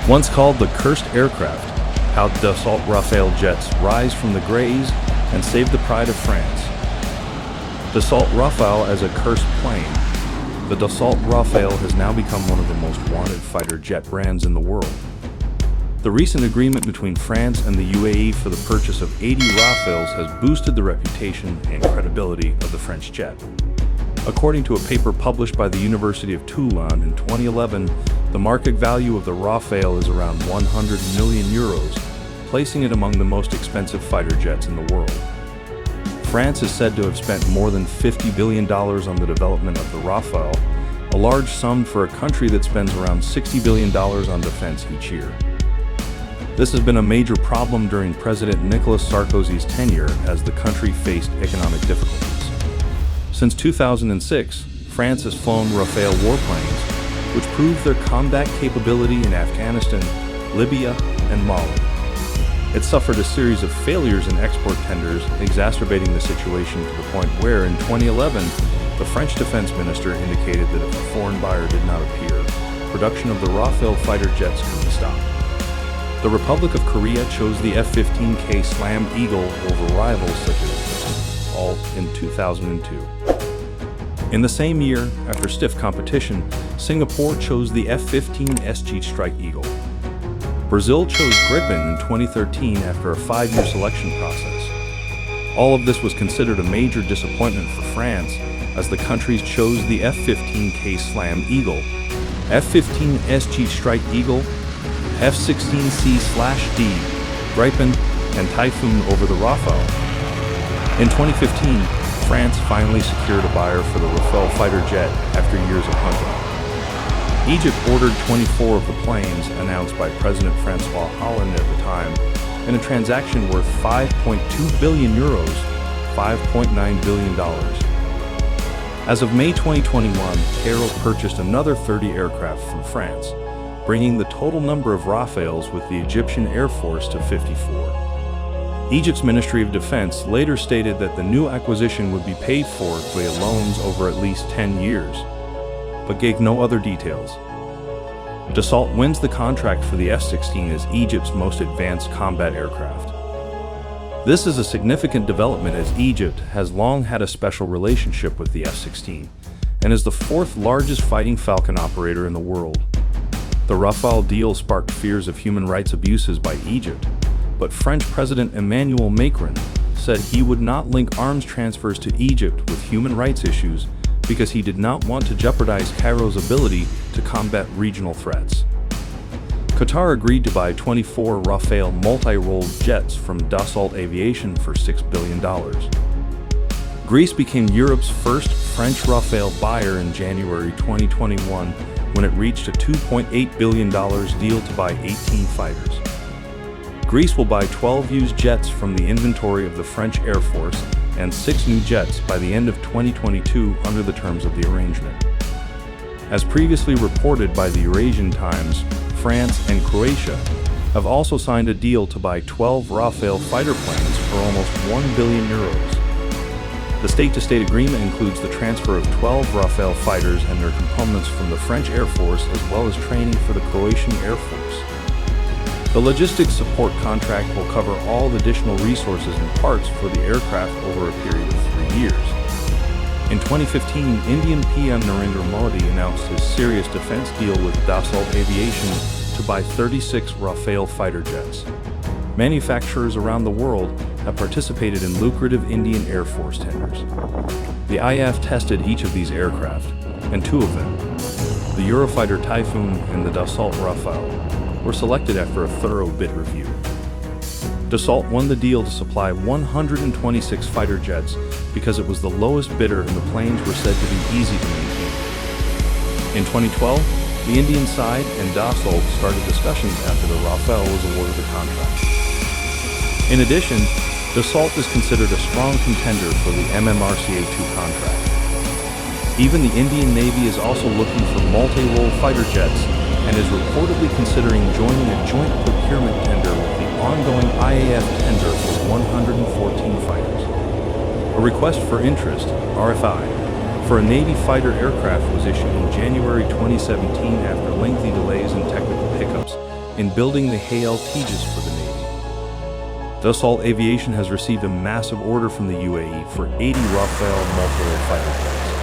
Once called the cursed aircraft, how Dassault Rafale jets rise from the grays and save the pride of France. Dassault Rafale as a cursed plane. The Dassault Rafale has now become one of the most wanted fighter jet brands in the world. The recent agreement between France and the UAE for the purchase of 80 Rafales has boosted the reputation and credibility of the French jet. According to a paper published by the University of Toulon in 2011, the market value of the Rafale is around 100 million euros, placing it among the most expensive fighter jets in the world. France is said to have spent more than $50 billion on the development of the Rafale, a large sum for a country that spends around $60 billion on defense each year. This has been a major problem during President Nicolas Sarkozy's tenure as the country faced economic difficulties. Since 2006, France has flown Rafale warplanes, which proved their combat capability in Afghanistan, Libya, and Mali. It suffered a series of failures in export tenders, exacerbating the situation to the point where, in 2011, the French defense minister indicated that if a foreign buyer did not appear, production of the Rafale fighter jets could be stopped. The Republic of Korea chose the F-15K Slam Eagle over rivals such as Alt in 2002. In the same year, after stiff competition, Singapore chose the F-15 SG Strike Eagle. Brazil chose Gripen in 2013 after a 5-year selection process. All of this was considered a major disappointment for France, as the countries chose the F-15K Slam Eagle, F-15 SG Strike Eagle, F-16C/D, Gripen, and Typhoon over the Rafale. In 2015, France finally secured a buyer for the Rafale fighter jet after years of hunting. Egypt ordered 24 of the planes announced by President François Hollande at the time, in a transaction worth 5.2 billion euros, $5.9 billion. As of May 2021, Cairo purchased another 30 aircraft from France, bringing the total number of Rafales with the Egyptian Air Force to 54. Egypt's Ministry of Defense later stated that the new acquisition would be paid for via loans over at least 10 years, but gave no other details. Dassault wins the contract for the F-16 as Egypt's most advanced combat aircraft. This is a significant development as Egypt has long had a special relationship with the F-16 and is the fourth largest fighting Falcon operator in the world. The Rafale deal sparked fears of human rights abuses by Egypt, but French President Emmanuel Macron said he would not link arms transfers to Egypt with human rights issues because he did not want to jeopardize Cairo's ability to combat regional threats. Qatar agreed to buy 24 Rafale multi-role jets from Dassault Aviation for $6 billion. Greece became Europe's first French Rafale buyer in January 2021 when it reached a $2.8 billion deal to buy 18 fighters. Greece will buy 12 used jets from the inventory of the French Air Force and 6 new jets by the end of 2022 under the terms of the arrangement. As previously reported by the Eurasian Times, France and Croatia have also signed a deal to buy 12 Rafale fighter planes for almost 1 billion euros. The state-to-state agreement includes the transfer of 12 Rafale fighters and their components from the French Air Force as well as training for the Croatian Air Force. The logistics support contract will cover all the additional resources and parts for the aircraft over a period of 3 years. In 2015, Indian PM Narendra Modi announced his serious defense deal with Dassault Aviation to buy 36 Rafale fighter jets. Manufacturers around the world have participated in lucrative Indian Air Force tenders. The IAF tested each of these aircraft, and 2 of them, the Eurofighter Typhoon and the Dassault Rafale, were selected after a thorough bid review. Dassault won the deal to supply 126 fighter jets because it was the lowest bidder and the planes were said to be easy to maintain. In 2012, the Indian side and Dassault started discussions after the Rafale was awarded the contract. In addition, Dassault is considered a strong contender for the MMRCA-2 contract. Even the Indian Navy is also looking for multi-role fighter jets and is reportedly considering joining a joint procurement tender with the ongoing IAF tender for 114 fighters. A request for interest, RFI, for a Navy fighter aircraft was issued in January 2017 after lengthy delays and technical hiccups in building the Hayal Tejas for the Navy. Dassault Aviation has received a massive order from the UAE for 80 Rafale multi-role fighter jets.